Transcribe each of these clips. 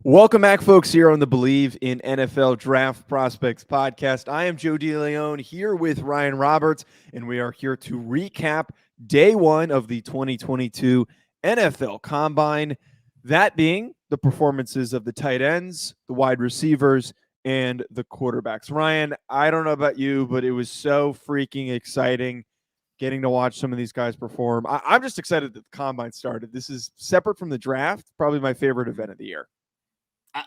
Welcome back, folks, here on the Believe in NFL Draft Prospects podcast. I am Joe DeLeone here with Ryan Roberts, and we are here to recap day one of the 2022 NFL Combine, that being the performances of the tight ends, the wide receivers, and the quarterbacks. Ryan, I don't know about you, but it was so freaking exciting getting to watch some of these guys perform. I'm just excited that the Combine started. This is separate from the draft, probably my favorite event of the year.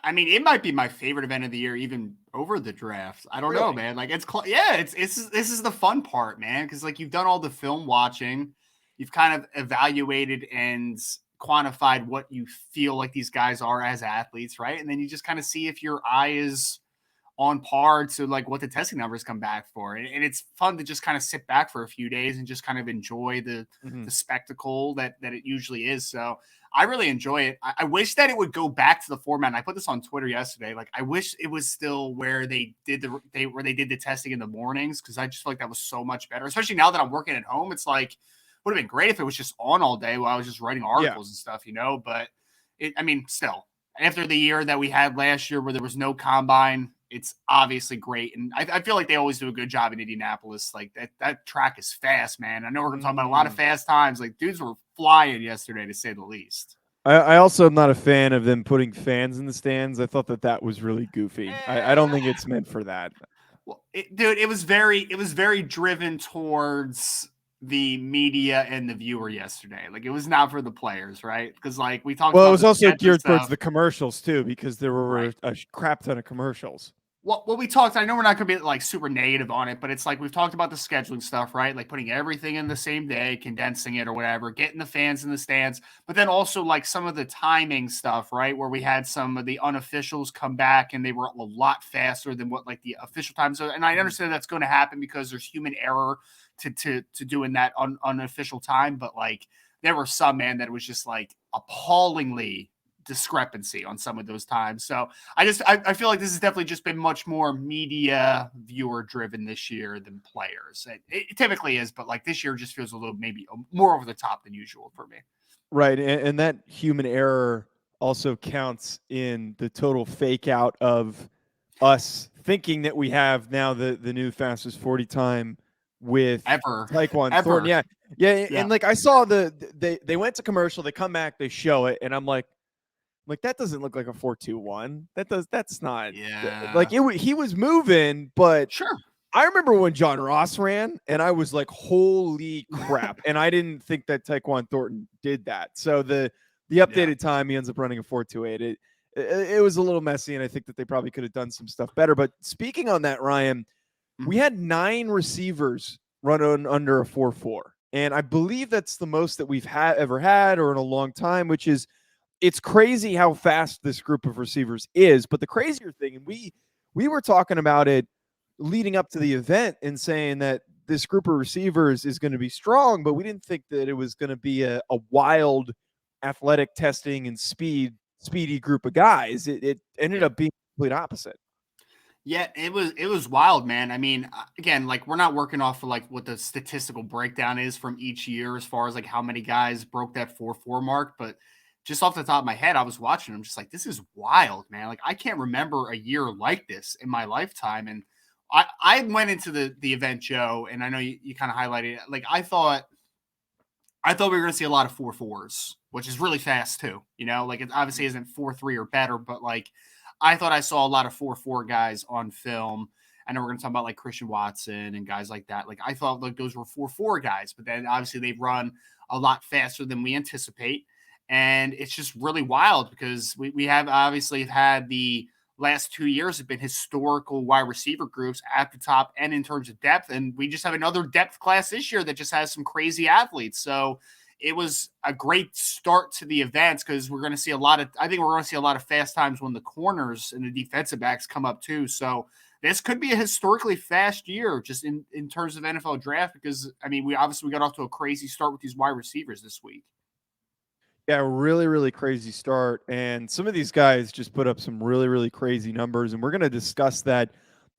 I mean, it might be my favorite event of the year, even over the draft. I don't know, man. Like, this is the fun part, man, because like you've done all the film watching, you've kind of evaluated and quantified what you feel like these guys are as athletes, right? And then you just kind of see if your eye is on par to like what the testing numbers come back for. And it's fun to just kind of sit back for a few days and just kind of enjoy the spectacle that it usually is. So I really enjoy it. I wish that it would go back to the format. And I put this on Twitter yesterday. Like, I wish it was still where they did the testing in the mornings, because I just feel like that was so much better. Especially now that I'm working at home, it's like would have been great if it was just on all day while I was just writing articles and stuff, But still, after the year that we had last year where there was no combine, it's obviously great. And I feel like they always do a good job in Indianapolis. Like that track is fast, man. I know we're going to talk about a lot of fast times. Like, dudes were flying yesterday, to say the least. I also am not a fan of them putting fans in the stands. I thought that was really goofy. I don't think it's meant for that. Well, it was very driven towards the media and the viewer yesterday. Like, it was not for the players, right? Because like we talked. Well, it was also geared towards the commercials too, because there were a crap ton of commercials. Well, we talked, I know we're not going to be like super negative on it, but it's like we've talked about the scheduling stuff, right? Like putting everything in the same day, condensing it or whatever, getting the fans in the stands, but then also like some of the timing stuff, right? Where we had some of the unofficials come back and they were a lot faster than what like the official times are. And I understand that's going to happen because there's human error to doing that unofficial time. But like there were some, man, that was just like appallingly discrepancy on some of those times. So I feel like this has definitely just been much more media viewer driven this year than players. It typically is, but like this year just feels a little maybe more over the top than usual for me. Right. And that human error also counts in the total fake out of us thinking that we have now the new fastest 40 time with Taekwon Thornton. Yeah. And like I saw they went to commercial, they come back, they show it, and I'm like, that doesn't look like a 4.21. That's not. Yeah. Like he was moving, but sure. I remember when John Ross ran, and I was like, "Holy crap!" And I didn't think that Taekwon Thornton did that. So the updated time, he ends up running a 4.28. It was a little messy, and I think that they probably could have done some stuff better. But speaking on that, Ryan, we had 9 receivers run under a 4.4, and I believe that's the most that we've ever had or in a long time, which is. It's crazy how fast this group of receivers is, but the crazier thing, and we were talking about it leading up to the event and saying that this group of receivers is going to be strong, but we didn't think that it was going to be a wild athletic testing and speedy group of guys. It ended up being the complete opposite. Yeah, it was wild, man. I mean, again, like we're not working off of like what the statistical breakdown is from each year as far as like how many guys broke that 4.4 mark, but just off the top of my head, I was watching them just like, this is wild, man. Like I can't remember a year like this in my lifetime. And I went into the event, Joe, and I know you kind of highlighted it. Like I thought we were going to see a lot of 4.4s, which is really fast too. Like it obviously isn't 4.3 or better, but like I thought I saw a lot of 4.4 guys on film. I know we're going to talk about like Christian Watson and guys like that. Like I thought like those were 4.4 guys, but then obviously they've run a lot faster than we anticipate. And it's just really wild because we have obviously had the last 2 years have been historical wide receiver groups at the top and in terms of depth. And we just have another depth class this year that just has some crazy athletes. So it was a great start to the events because we're going to see a lot of fast times when the corners and the defensive backs come up too. So this could be a historically fast year just in terms of NFL draft because, I mean, we got off to a crazy start with these wide receivers this week. Yeah, really, really crazy start. And some of these guys just put up some really, really crazy numbers. And we're going to discuss that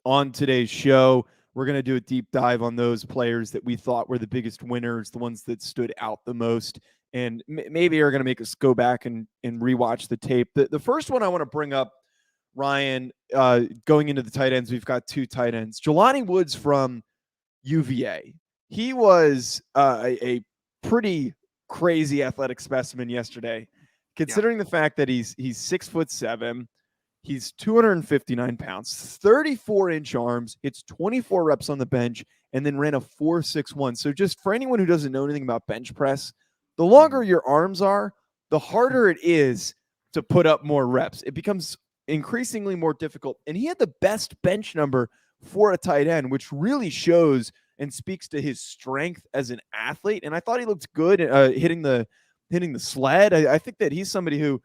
on today's show. We're going to do a deep dive on those players that we thought were the biggest winners, the ones that stood out the most and maybe are going to make us go back and rewatch the tape. The first one I want to bring up, Ryan, going into the tight ends, we've got 2 tight ends. Jelani Woods from UVA. He was a pretty crazy athletic specimen yesterday, considering the fact that he's 6'7". He's 259 pounds, 34-inch arms. It's 24 reps on the bench, and then ran a 4.61. So just for anyone who doesn't know anything about bench press, the longer your arms are, the harder it is to put up more reps. It becomes increasingly more difficult. And he had the best bench number for a tight end, which really shows and speaks to his strength as an athlete. And I thought he looked good hitting the sled. I think that he's somebody who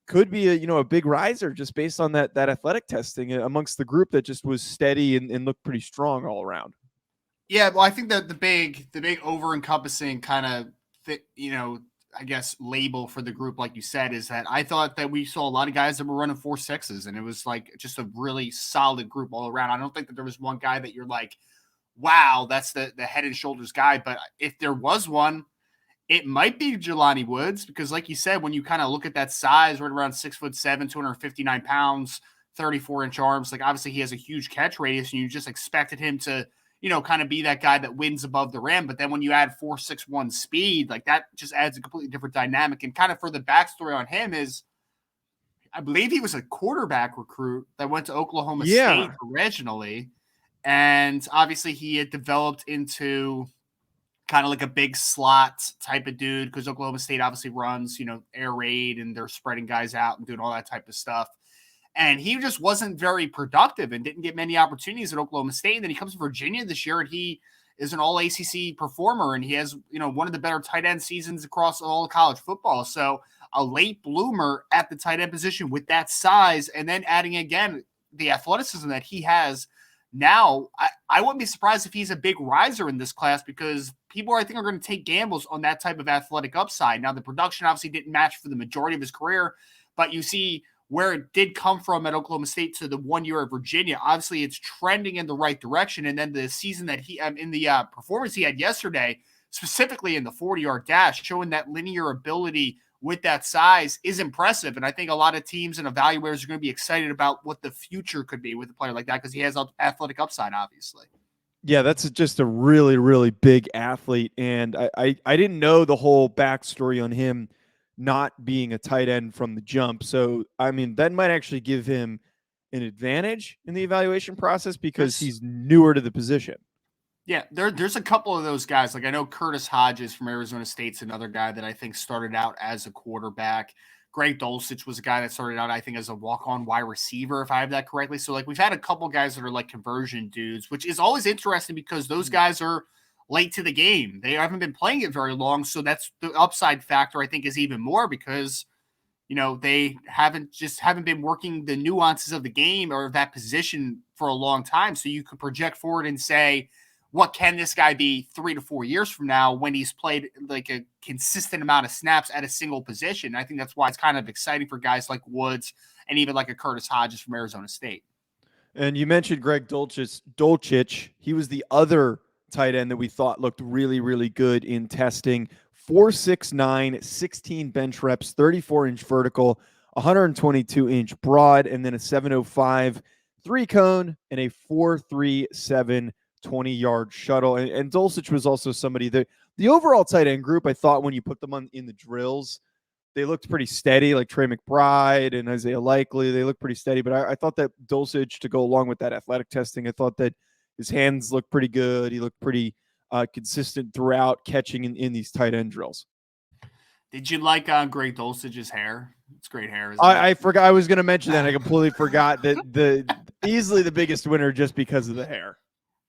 could be a big riser just based on that athletic testing amongst the group that just was steady and looked pretty strong all around. Yeah, well, I think that the big over encompassing kind of I guess label for the group, like you said, is that I thought that we saw a lot of guys that were running 4.6s, and it was like just a really solid group all around. I don't think that there was one guy that you're like, wow, that's the head and shoulders guy. But if there was one, it might be Jelani Woods, because like you said, when you kind of look at that size, right around 6'7", 259 pounds, 34-inch arms, like obviously he has a huge catch radius, and you just expected him to, kind of be that guy that wins above the rim. But then when you add 4.61 speed, like that just adds a completely different dynamic. And kind of for the backstory on him is, I believe he was a quarterback recruit that went to Oklahoma State originally. And obviously he had developed into kind of like a big slot type of dude, because Oklahoma State obviously runs, air raid, and they're spreading guys out and doing all that type of stuff. And he just wasn't very productive and didn't get many opportunities at Oklahoma State. And then he comes to Virginia this year, and he is an all ACC performer, and he has, one of the better tight end seasons across all of college football. So a late bloomer at the tight end position with that size, and then adding again the athleticism that he has. Now, I wouldn't be surprised if he's a big riser in this class, because people, I think, are going to take gambles on that type of athletic upside. Now, the production obviously didn't match for the majority of his career, but you see where it did come from at Oklahoma State to the 1 year at Virginia. Obviously, it's trending in the right direction. And then the season that he, in the performance he had yesterday, specifically in the 40-yard dash, showing that linear ability with that size is impressive. And I think a lot of teams and evaluators are going to be excited about what the future could be with a player like that, because he has athletic upside, obviously. Yeah, that's just a really, really big athlete. And I didn't know the whole backstory on him not being a tight end from the jump. So, I mean, that might actually give him an advantage in the evaluation process, because he's newer to the position. Yeah, there's a couple of those guys. Like I know Curtis Hodges from Arizona State's another guy that I think started out as a quarterback. Greg Dulcich was a guy that started out, I think, as a walk-on wide receiver, if I have that correctly. So, like, we've had a couple guys that are like conversion dudes, which is always interesting because those guys are late to the game. They haven't been playing it very long. So that's the upside factor, I think, is even more because, they haven't been working the nuances of the game or that position for a long time. So you could project forward and say, what can this guy be 3 to 4 years from now when he's played like a consistent amount of snaps at a single position? I think that's why it's kind of exciting for guys like Woods and even like a Curtis Hodges from Arizona State. And you mentioned Greg Dulcich. He was the other tight end that we thought looked really, really good in testing. 4.69, 16 bench reps, 34-inch vertical, 122-inch broad, and then a 7.05 3-cone and a 4.37 20-yard shuttle. And Dulcich was also somebody that the overall tight end group, I thought when you put them in the drills, they looked pretty steady, like Trey McBride and Isaiah Likely. They looked pretty steady. But I thought that Dulcich, to go along with that athletic testing, I thought that his hands looked pretty good. He looked pretty consistent throughout catching in these tight end drills. Did you like Greg Dulcich's hair? It's great hair. I forgot. I was going to mention that. I completely forgot that easily the biggest winner just because of the hair.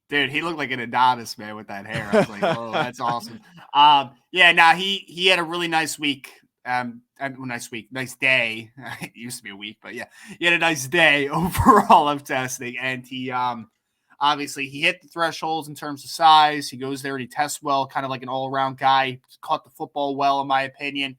Dude, he looked like an Adonis, man, with that hair. I was like, oh, that's awesome. He had a really nice week. Nice day. It used to be a week, but yeah, he had a nice day overall of testing. And he obviously he hit the thresholds in terms of size. He goes there and he tests well, kind of like an all-around guy. He caught the football well, in my opinion.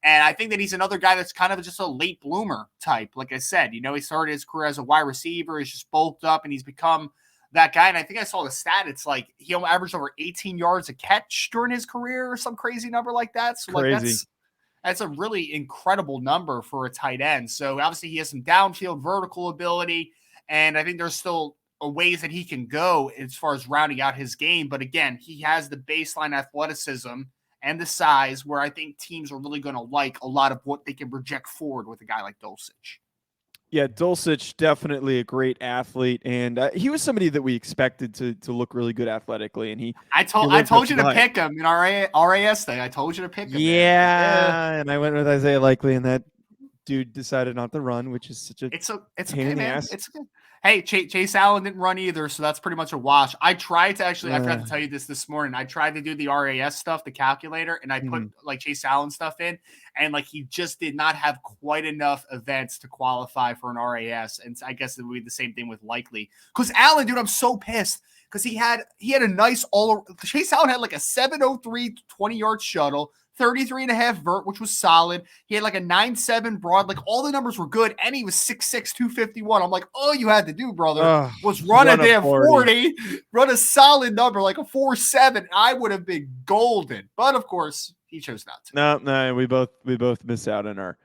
And I think that he's another guy that's kind of just a late bloomer type. Like I said, he started his career as a wide receiver. He's just bulked up and he's become that guy. And I think I saw the stat. It's like he averaged over 18 yards a catch during his career or some crazy number like that. So Crazy. like that's a really incredible number for a tight end. So obviously he has some downfield vertical ability, and I think there's still ways that he can go as far as rounding out his game. But again, he has the baseline athleticism and the size where I think teams are really going to like a lot of what they can project forward with a guy like Dulcich. Yeah, Dulcich, definitely a great athlete, and he was somebody that we expected to look really good athletically. And I told you to pick him in our RAS thing. I told you to pick him. Yeah, and I went with Isaiah Likely, and that dude decided not to run, which is such a it's pain in the man. ass. It's good. Hey, Chase Allen didn't run either, so that's pretty much a wash. I tried to actually, I forgot to tell you this morning. I tried to do the RAS stuff, the calculator, and I put like Chase Allen stuff in, and like he just did not have quite enough events to qualify for an RAS. And I guess it would be the same thing with Likely. Because Allen, dude, I'm so pissed because he had a nice Chase Allen had like a 703 20-yard shuttle. 33.5 vert, which was solid. He had like a 9.7 broad. Like all the numbers were good. And he was 6'6", 251. I'm like, all you had to do, brother, was run a damn 40, run a solid number, like a 4.7. I would have been golden. But of course, he chose not to. No, we both miss out in our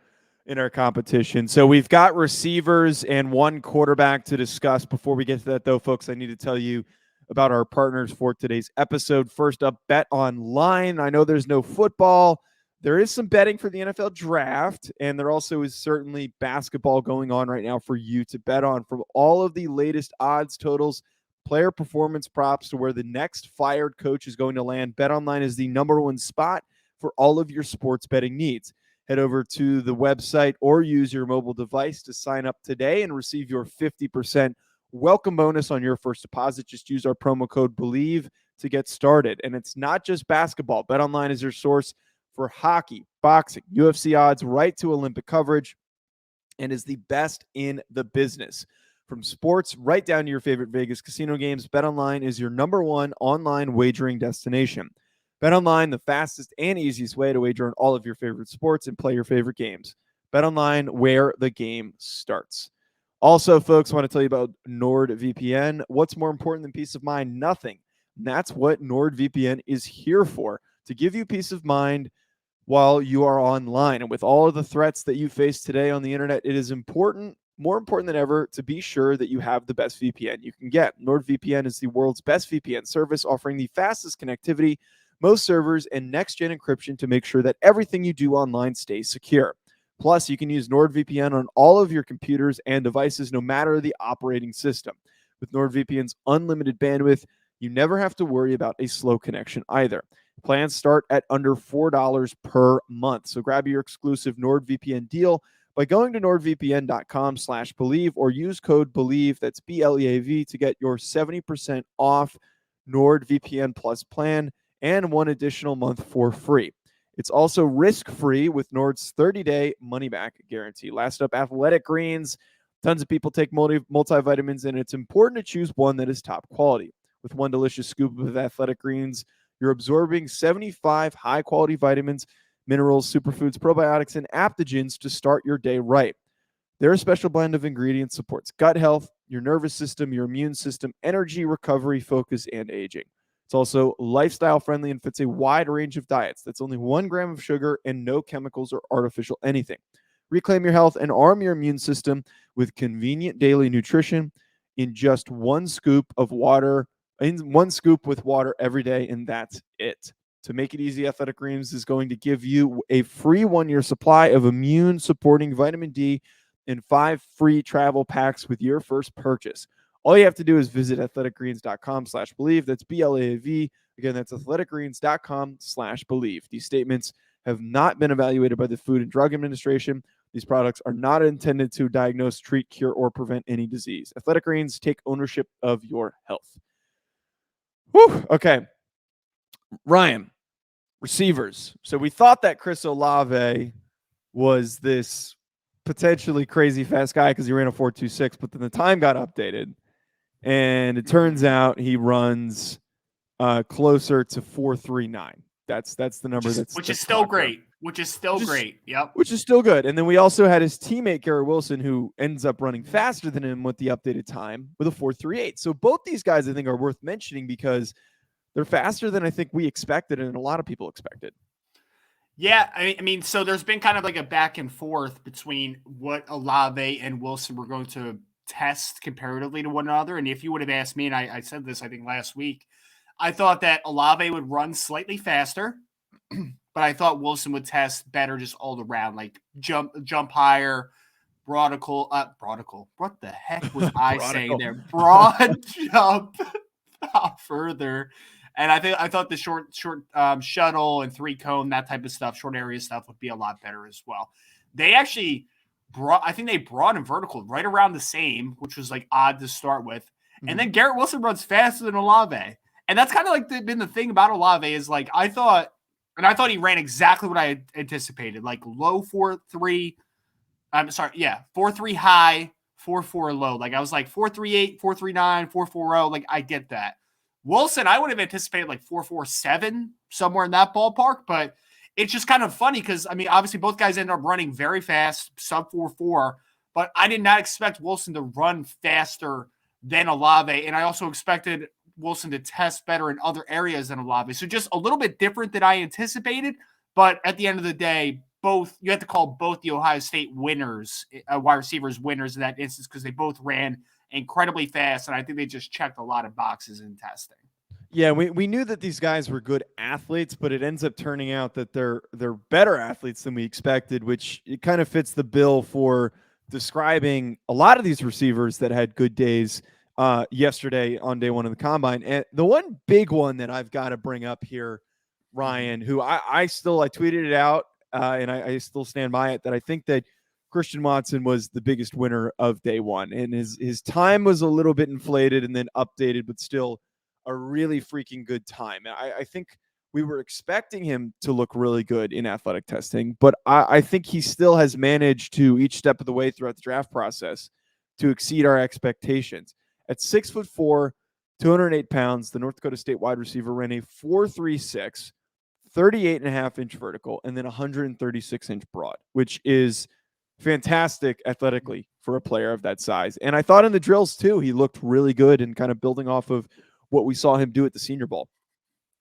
competition. So we've got receivers and one quarterback to discuss. Before we get to that, though, folks, I need to tell you about our partners for today's episode. First up, Bet Online. I know there's no football. There is some betting for the NFL draft, and there also is certainly basketball going on right now for you to bet on. From all of the latest odds, totals, player performance props to where the next fired coach is going to land, Bet Online is the #1 spot for all of your sports betting needs. Head over to the website or use your mobile device to sign up today and receive your 50% welcome bonus on your first deposit. Just use our promo code BELIEVE to get started. And it's not just basketball. BetOnline is your source for hockey, boxing, UFC odds, right to Olympic coverage, and is the best in the business. From sports right down to your favorite Vegas casino games, BetOnline is your #1 online wagering destination. BetOnline, the fastest and easiest way to wager on all of your favorite sports and play your favorite games. BetOnline, where the game starts. Also, folks, I want to tell you about NordVPN. What's more important than peace of mind? Nothing. And that's what NordVPN is here for, to give you peace of mind while you are online. And with all of the threats that you face today on the internet, it is more important than ever, to be sure that you have the best VPN you can get. NordVPN is the world's best VPN service, offering the fastest connectivity, most servers, and next-gen encryption to make sure that everything you do online stays secure. Plus, you can use NordVPN on all of your computers and devices, no matter the operating system. With NordVPN's unlimited bandwidth, you never have to worry about a slow connection either. Plans start at under $4 per month. So grab your exclusive NordVPN deal by going to nordvpn.com/believe or use code BELIEVE, that's BLEAV, to get your 70% off NordVPN Plus plan and one additional month for free. It's also risk-free with Nord's 30-day money-back guarantee. Last up, Athletic Greens. Tons of people take multivitamins, and it's important to choose one that is top quality. With one delicious scoop of Athletic Greens, you're absorbing 75 high-quality vitamins, minerals, superfoods, probiotics, and adaptogens to start your day right. Their special blend of ingredients supports gut health, your nervous system, your immune system, energy, recovery, focus, and aging. It's also lifestyle friendly and fits a wide range of diets. That's only 1 gram of sugar and no chemicals or artificial anything. Reclaim your health and arm your immune system with convenient daily nutrition in just 1 scoop of water, in 1 scoop with water every day, and that's it. To make it easy, Athletic Greens is going to give you a free 1-year supply of immune supporting vitamin D and 5 free travel packs with your first purchase. All you have to do is visit athleticgreens.com/believe. That's BLAV. Again, that's athleticgreens.com/believe. These statements have not been evaluated by the Food and Drug Administration. These products are not intended to diagnose, treat, cure, or prevent any disease. Athletic Greens, take ownership of your health. Whew, okay. Ryan, receivers. So we thought that Chris Olave was this potentially crazy fast guy because he ran a 4.26, but then the time got updated. And it turns out he runs closer to 4.39. That's the number. Which is still great. which is still great. Yep. Which is still good. And then we also had his teammate, Garrett Wilson, who ends up running faster than him with the updated time with a 4.38. So both these guys, I think, are worth mentioning because they're faster than I think we expected and a lot of people expected. Yeah, I mean, so there's been kind of like a back and forth between what Olave and Wilson were going to test comparatively to one another. And if you would have asked me, and I said this, I think last week, I thought that Olave would run slightly faster, but I thought Wilson would test better just all around, like jump higher, brodical. What the heck was I saying there? Broad jump further. And I thought the short shuttle and 3-cone, that type of stuff, short area stuff would be a lot better as well. They actually I think they brought him vertical right around the same, which was like odd to start with. Mm-hmm. And then Garrett Wilson runs faster than Olave. And that's kind of like been the thing about Olave is like, I thought he ran exactly what I anticipated, like low 4.3. I'm sorry. Yeah. 4.3 high, 4.4 low. Like I was like 4.38, 4.39, 4.40. Like I get that. Wilson, I would have anticipated like 4.47, somewhere in that ballpark, but it's just kind of funny because, I mean, obviously both guys end up running very fast, sub 4.4, but I did not expect Wilson to run faster than Olave, and I also expected Wilson to test better in other areas than Olave. So just a little bit different than I anticipated, but at the end of the day, you have to call both the Ohio State winners, wide receivers winners in that instance because they both ran incredibly fast, and I think they just checked a lot of boxes in testing. Yeah, we knew that these guys were good athletes, but it ends up turning out that they're better athletes than we expected, which it kind of fits the bill for describing a lot of these receivers that had good days yesterday on day one of the combine. And the one big one that I've got to bring up here, Ryan, who I tweeted it out and I still stand by it, that I think that Christian Watson was the biggest winner of day one, and his time was a little bit inflated and then updated, but still a really freaking good time. I think we were expecting him to look really good in athletic testing, but I think he still has managed to each step of the way throughout the draft process to exceed our expectations. At 6'4", 208 pounds, the North Dakota State wide receiver ran a 4.36, 38.5-inch vertical, and then 136-inch broad, which is fantastic athletically for a player of that size. And I thought in the drills too, he looked really good and kind of building off of what we saw him do at the Senior Bowl.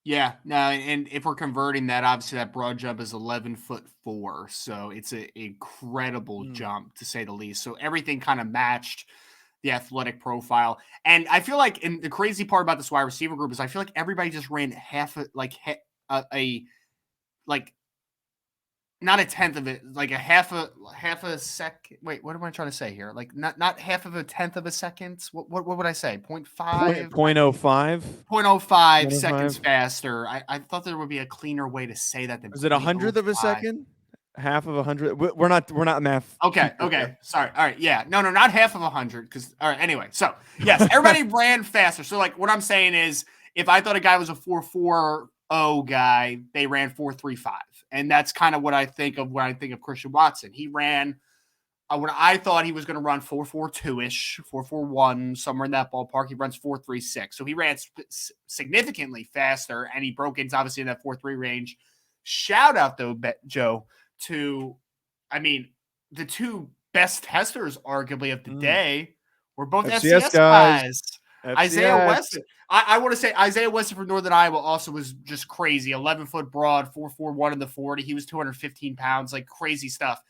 Yeah, no, and if we're converting that, obviously that broad jump is 11'4", so it's an incredible jump to say the least. So everything kind of matched the athletic profile, and I feel like, and the crazy part about this wide receiver group is I feel like everybody just ran not a tenth of it, like a half a second. Wait, what am I trying to say here? Like not half of a tenth of a second. What would I say? 0.5? 0.05? 0.05 seconds faster. I thought there would be a cleaner way to say that than. Is it a hundredth of a second? Half of 100? We're not math. Okay. Sorry. All right. Yeah. No, not half of 100. Because all right. Anyway, so yes, everybody ran faster. So like what I'm saying is, if I thought a guy was a 4.40 guy, they ran 4.35. And that's kind of what I think of when I think of Christian Watson. He ran when I thought he was going to run 4.42-ish, 4.41, somewhere in that ballpark. He runs 4.36. So he ran significantly faster, and he broke into obviously in that 4.3 range. Shout out, though, Joe, to, I mean, the two best testers, arguably, of the day were both FCS guys. FCS. Isaiah Weston. I want to say Isaiah Weston from Northern Iowa also was just crazy. 11-foot broad, 4.41 in the 40. He was 215 pounds, like crazy stuff.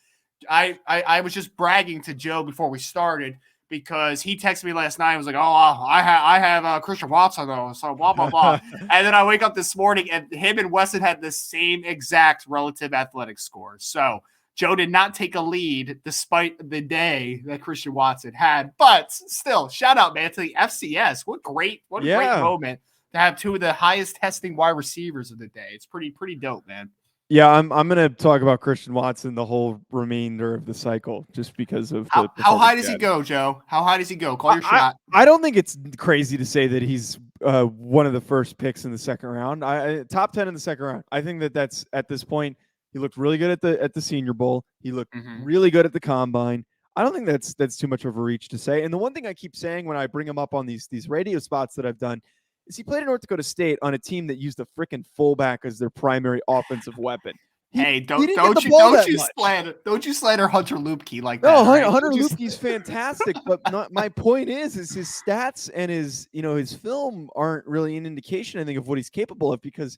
I was just bragging to Joe before we started because he texted me last night and was like, oh, I have Christian Watson, though, so blah, blah, blah. And then I wake up this morning and him and Weston had the same exact relative athletic scores. So Joe did not take a lead despite the day that Christian Watson had. But still, shout out, man, to the FCS. What a great moment to have two of the highest testing wide receivers of the day. It's pretty dope, man. Yeah, I'm going to talk about Christian Watson the whole remainder of the cycle just because of how high does he go, Joe? How high does he go? Call your shot. I don't think it's crazy to say that he's one of the first picks in the second round. Top 10 in the second round. I think that's at this point. He looked really good at the Senior Bowl. He looked really good at the Combine. I don't think that's too much of a reach to say. And the one thing I keep saying when I bring him up on these radio spots that I've done is he played at North Dakota State on a team that used a freaking fullback as their primary offensive weapon. Hey, he didn't get the ball that much. Don't you slander Hunter Luepke like that? No, right? Hunter Luepke's fantastic, but my point is his stats and his film aren't really an indication, I think, of what he's capable of, because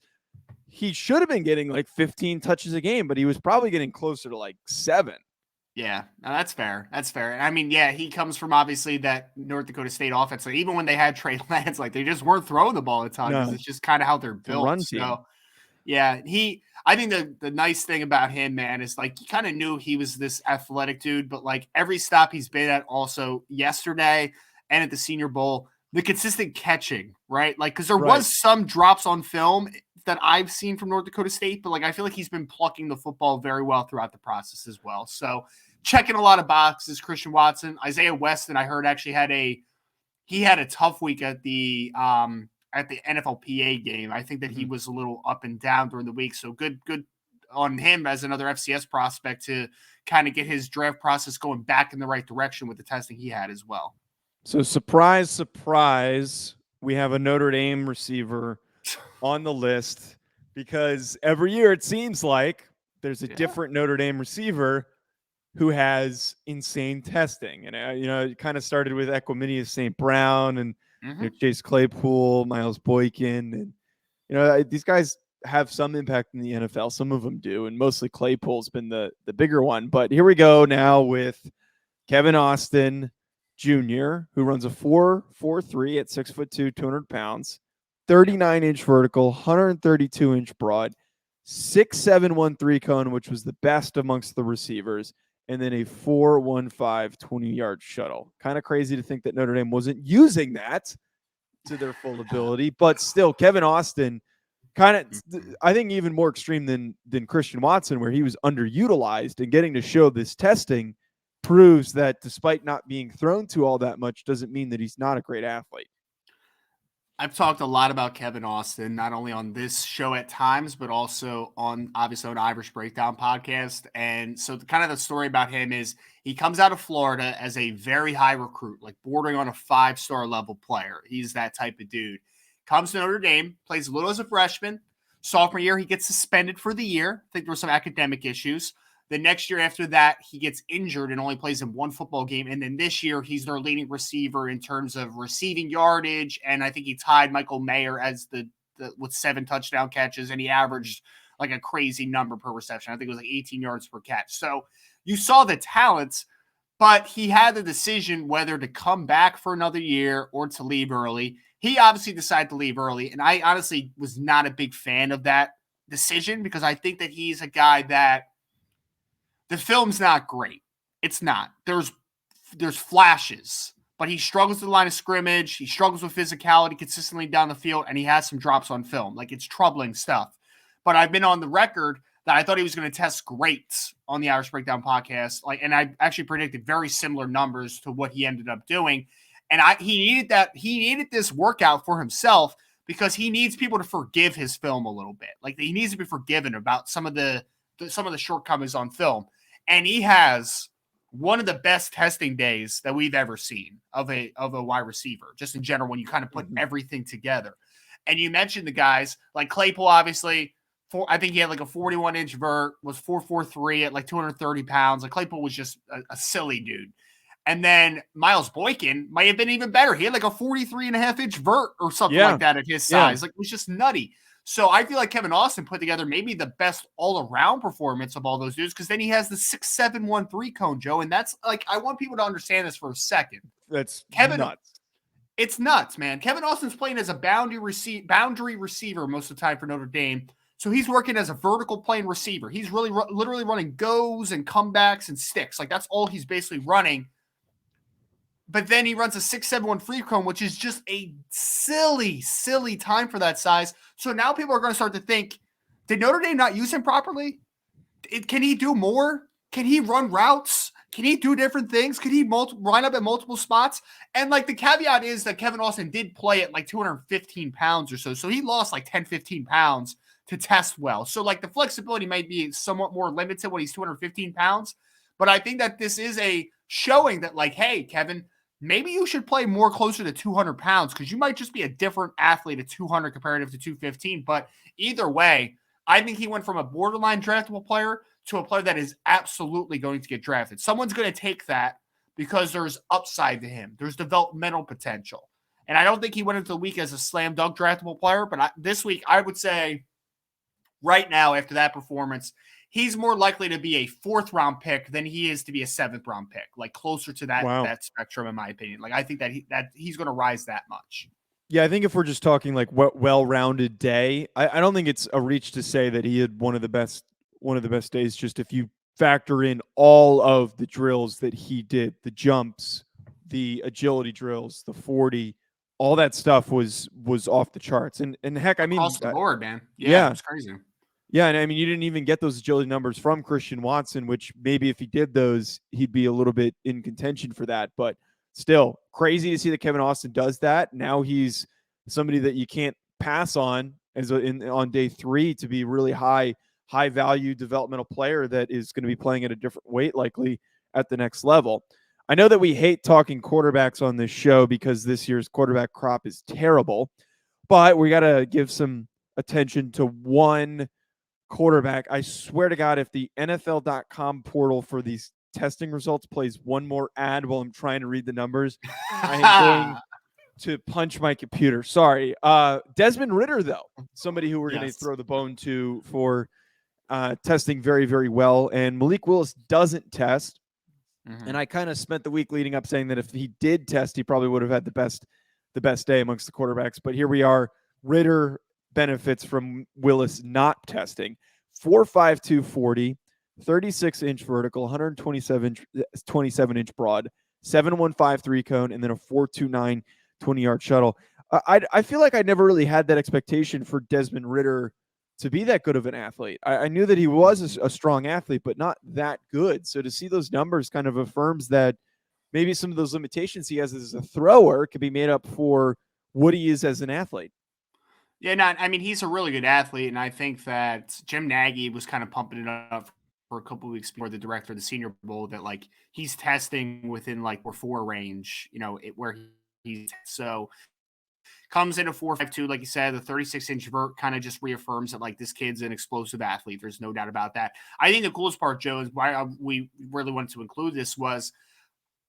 he should have been getting like 15 touches a game, but he was probably getting closer to like 7. Yeah, no, that's fair. That's fair. I mean, yeah, he comes from obviously that North Dakota State offense. Like, even when they had Trey Lance, like they just weren't throwing the ball a ton because it's just kind of how they're built. Run team. So, yeah, I think the nice thing about him, man, is like you kind of knew he was this athletic dude, but like every stop he's been at, also yesterday and at the Senior Bowl, the consistent catching, right? Like, because there was some drops on film that I've seen from North Dakota State, but like I feel like he's been plucking the football very well throughout the process as well. So checking a lot of boxes. Christian Watson, Isaiah Weston, I heard actually had a tough week at the NFLPA game. I think that he was a little up and down during the week. So good on him as another FCS prospect to kind of get his draft process going back in the right direction with the testing he had as well. So surprise, surprise, we have a Notre Dame receiver on the list, because every year it seems like there's a different Notre Dame receiver who has insane testing. And, it kind of started with Equiminius St. Brown and Chase Claypool, Miles Boykin. And, these guys have some impact in the NFL. Some of them do. And mostly Claypool's been the bigger one. But here we go now with Kevin Austin Jr., who runs a 4.43 at 6'2", 200 pounds, 39-inch vertical, 132-inch broad, 6.7 3 cone, which was the best amongst the receivers, and then a 4.15 20-yard shuttle. Kind of crazy to think that Notre Dame wasn't using that to their full ability, but still, Kevin Austin, kind of, I think, even more extreme than Christian Watson, where he was underutilized, and getting to show this testing proves that despite not being thrown to all that much, doesn't mean that he's not a great athlete. I've talked a lot about Kevin Austin, not only on this show at times, but also on Irish Breakdown podcast. And so kind of the story about him is he comes out of Florida as a very high recruit, like bordering on a 5-star level player. He's that type of dude. Comes to Notre Dame, plays a little as a freshman. Sophomore year, he gets suspended for the year. I think there were some academic issues. The next year after that, he gets injured and only plays in one football game. And then this year, he's their leading receiver in terms of receiving yardage. And I think he tied Michael Mayer as with 7 touchdown catches, and he averaged like a crazy number per reception. I think it was like 18 yards per catch. So you saw the talents, but he had the decision whether to come back for another year or to leave early. He obviously decided to leave early. And I honestly was not a big fan of that decision, because I think that he's a guy that the film's not great. It's not. There's flashes, but he struggles with the line of scrimmage. He struggles with physicality consistently down the field, and he has some drops on film. Like, it's troubling stuff. But I've been on the record that I thought he was going to test great on the Irish Breakdown podcast. And I actually predicted very similar numbers to what he ended up doing. And he needed this workout for himself, because he needs people to forgive his film a little bit. Like, he needs to be forgiven about some of the shortcomings on film. And he has one of the best testing days that we've ever seen of a wide receiver, just in general, when you kind of put everything together. And you mentioned the guys like Claypool, obviously. I think he had like a 41-inch vert, was 4.43 at like 230 pounds. Like, Claypool was just a silly dude. And then Miles Boykin might have been even better. He had like a 43.5-inch vert or something like that at his size. Like, it was just nutty. So I feel like Kevin Austin put together maybe the best all-around performance of all those dudes, because then he has the 6.7 3 cone, Joe. And that's like, I want people to understand this for a second. That's nuts. It's nuts, man. Kevin Austin's playing as a boundary receiver most of the time for Notre Dame. So he's working as a vertical plane receiver. He's really literally running goes and comebacks and sticks. Like, that's all he's basically running. But then he runs a 6.7 3 cone, which is just a silly, silly time for that size. So now people are going to start to think, did Notre Dame not use him properly? Can he do more? Can he run routes? Can he do different things? Could he line up at multiple spots? And like, the caveat is that Kevin Austin did play at like 215 pounds or so. So he lost like 10, 15 pounds to test well. So like, the flexibility might be somewhat more limited when he's 215 pounds. But I think that this is a showing that, like, hey, Kevin, maybe you should play more closer to 200 pounds, because you might just be a different athlete at 200 comparative to 215. But either way, I think he went from a borderline draftable player to a player that is absolutely going to get drafted. Someone's going to take that because there's upside to him. There's developmental potential. And I don't think he went into the week as a slam dunk draftable player, but this week I would say right now after that performance, he's more likely to be a 4th round pick than he is to be a 7th round pick, like closer to that spectrum, in my opinion. Like I think that he's going to rise that much. Yeah, I think if we're just talking like well-rounded day, I don't think it's a reach to say that he had one of the best days. Just if you factor in all of the drills that he did, the jumps, the agility drills, the 40, all that stuff was off the charts. And heck, I mean, across the board, man. Yeah, it's crazy. Yeah, and I mean, you didn't even get those agility numbers from Christian Watson, which maybe if he did those, he'd be a little bit in contention for that. But still, crazy to see that Kevin Austin does that. Now he's somebody that you can't pass on on day 3 to be really high value developmental player that is going to be playing at a different weight, likely at the next level. I know that we hate talking quarterbacks on this show because this year's quarterback crop is terrible, but we got to give some attention to one quarterback. I swear to God, if the NFL.com portal for these testing results plays one more ad while I'm trying to read the numbers, I am going to punch my computer. Sorry. Desmond Ritter, though, somebody who we're going to throw the bone to for testing very, very well. And Malik Willis doesn't test. Mm-hmm. And I kind of spent the week leading up saying that if he did test, he probably would have had the best day amongst the quarterbacks. But here we are. Ritter benefits from Willis not testing. 4.52 40, 36-inch vertical, 127-inch broad, 7.153 cone, and then a 4.29 20-yard shuttle. I feel like I never really had that expectation for Desmond Ritter to be that good of an athlete. I knew that he was a strong athlete, but not that good. So to see those numbers kind of affirms that maybe some of those limitations he has as a thrower could be made up for what he is as an athlete. Yeah, I mean, he's a really good athlete, and I think that Jim Nagy was kind of pumping it up for a couple of weeks before the director of the Senior Bowl that, like, he's testing within, like, 4 range, where he's so comes in a 4.52, like you said, the 36-inch vert kind of just reaffirms that, like, this kid's an explosive athlete. There's no doubt about that. I think the coolest part, Joe, is why we really wanted to include this was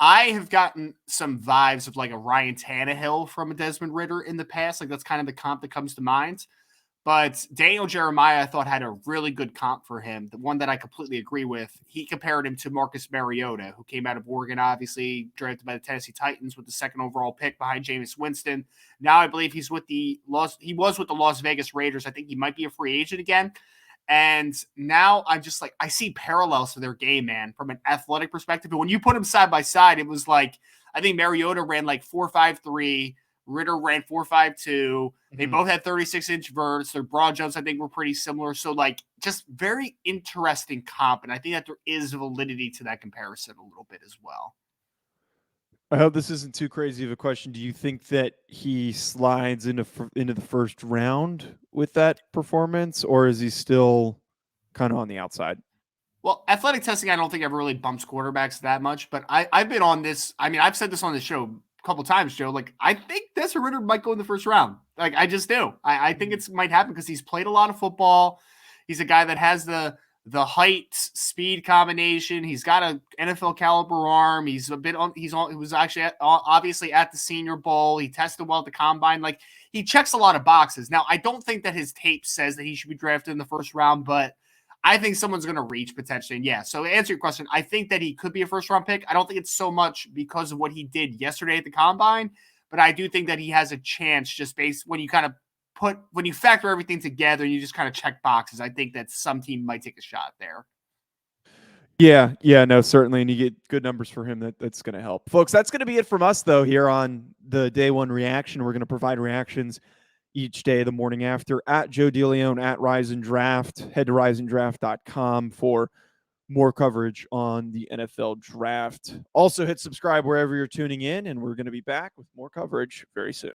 I have gotten some vibes of like a Ryan Tannehill from a Desmond Ritter in the past. Like that's kind of the comp that comes to mind. But Daniel Jeremiah, I thought, had a really good comp for him. The one that I completely agree with. He compared him to Marcus Mariota, who came out of Oregon, obviously drafted by the Tennessee Titans with the 2nd overall pick behind Jameis Winston. Now I believe he was with the Las Vegas Raiders. I think he might be a free agent again. And now I'm just like, I see parallels to their game, man, from an athletic perspective. But when you put them side by side, it was like, I think Mariota ran like 4.53, Ritter ran 4.52. They both had 36-inch verts. Their broad jumps, I think, were pretty similar. So, like, just very interesting comp. And I think that there is validity to that comparison a little bit as well. I hope this isn't too crazy of a question. Do you think that he slides into the first round with that performance, or is he still kind of on the outside? Well, athletic testing, I don't think ever really bumps quarterbacks that much, but I've been on this. I mean, I've said this on the show a couple times, Joe. Like, I think Desmond Ritter might go in the first round. Like, I just do. I think it might happen because he's played a lot of football. He's a guy that has the height speed combination. He's got an NFL caliber arm. He's a bit on. He was actually obviously at the Senior Bowl. He tested well at the combine. Like, he checks a lot of boxes. Now, I don't think that his tape says that he should be drafted in the first round, but I think someone's going to reach potentially. And yeah, so to answer your question, I think that he could be a first round pick. I don't think it's so much because of what he did yesterday at the combine, but I do think that he has a chance just based when you kind of when you factor everything together and you just kind of check boxes. I think that some team might take a shot there. Yeah, no, certainly. And you get good numbers for him. That's going to help. Folks, that's going to be it from us, though, here on the Day One Reaction. We're going to provide reactions each day the morning after at Joe DeLeone, at Rise and Draft. Head to riseanddraft.com for more coverage on the NFL draft. Also hit subscribe wherever you're tuning in, and we're going to be back with more coverage very soon.